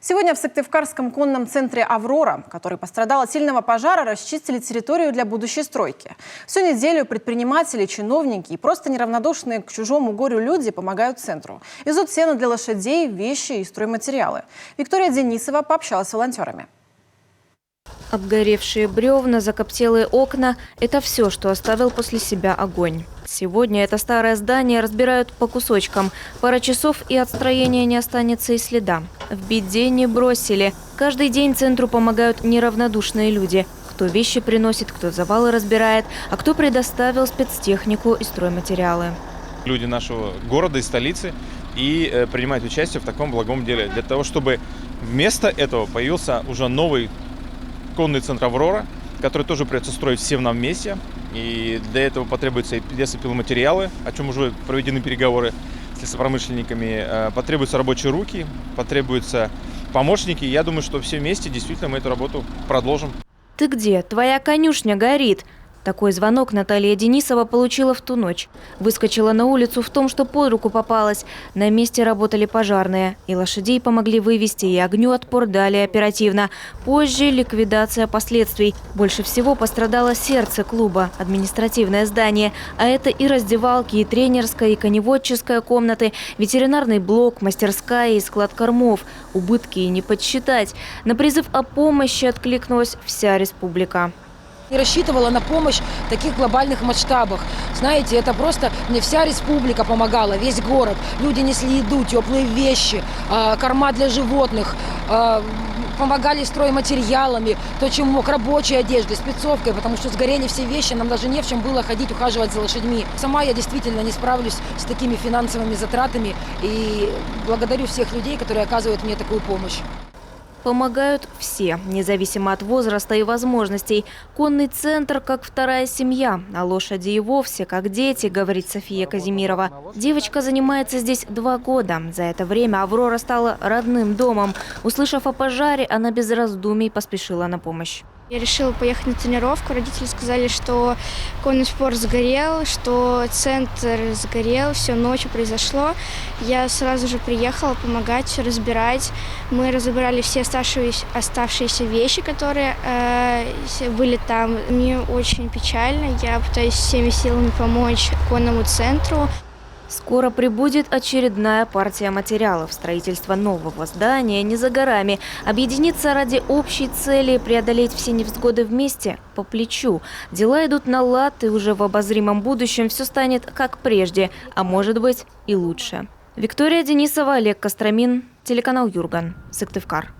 Сегодня в Сыктывкарском конном центре «Аврора», который пострадал от сильного пожара, расчистили территорию для будущей стройки. Всю неделю предприниматели, чиновники и просто неравнодушные к чужому горю люди помогают центру. Везут сено для лошадей, вещи и стройматериалы. Виктория Денисова пообщалась с волонтерами. Обгоревшие бревна, закоптелые окна – это все, что оставил после себя огонь. Сегодня это старое здание разбирают по кусочкам. Пара часов, и от строения не останется и следа. В беде не бросили. Каждый день центру помогают неравнодушные люди. Кто вещи приносит, кто завалы разбирает, а кто предоставил спецтехнику и стройматериалы. Люди нашего города и столицы и принимают участие в таком благом деле. Для того, чтобы вместо этого появился уже новый конный центр «Аврора», который тоже придется строить всем нам вместе. И для этого потребуются и лесопиломатериалы, о чем уже проведены переговоры с лесопромышленниками. Потребуются рабочие руки, потребуются помощники. Я думаю, что все вместе действительно мы эту работу продолжим. «Ты где? Твоя конюшня горит!» Такой звонок Наталья Денисова получила в ту ночь. Выскочила на улицу в том, что под руку попалась. На месте работали пожарные. И лошадей помогли вывести, и огню отпор дали оперативно. Позже ликвидация последствий. Больше всего пострадало сердце клуба, административное здание. А это и раздевалки, и тренерская, и коневодческая комнаты, ветеринарный блок, мастерская и склад кормов. Убытки и не подсчитать. На призыв о помощи откликнулась вся республика. Не рассчитывала на помощь в таких глобальных масштабах. Знаете, это просто мне вся республика помогала, весь город. Люди несли еду, теплые вещи, корма для животных, помогали стройматериалами, то, чем мог, рабочей одеждой, спецовкой, потому что сгорели все вещи, нам даже не в чем было ходить, ухаживать за лошадьми. Сама я действительно не справлюсь с такими финансовыми затратами и благодарю всех людей, которые оказывают мне такую помощь. Помогают все, независимо от возраста и возможностей. Конный центр как вторая семья, а лошади и вовсе как дети, говорит София Казимирова. Девочка занимается здесь 2 года. За это время «Аврора» стала родным домом. Услышав о пожаре, она без раздумий поспешила на помощь. Я решила поехать на тренировку. Родители сказали, что конный спорт сгорел, что центр сгорел, все ночью произошло. Я сразу же приехала помогать, все разбирать. Мы разобрали все оставшиеся вещи, которые были там. Мне очень печально. Я пытаюсь всеми силами помочь конному центру. Скоро прибудет очередная партия материалов. Строительство нового здания не за горами. Объединиться ради общей цели, преодолеть все невзгоды вместе по плечу. Дела идут на лад, и уже в обозримом будущем все станет как прежде, а может быть и лучше. Виктория Денисова, Олег Костромин, телеканал Юрган, Сыктывкар.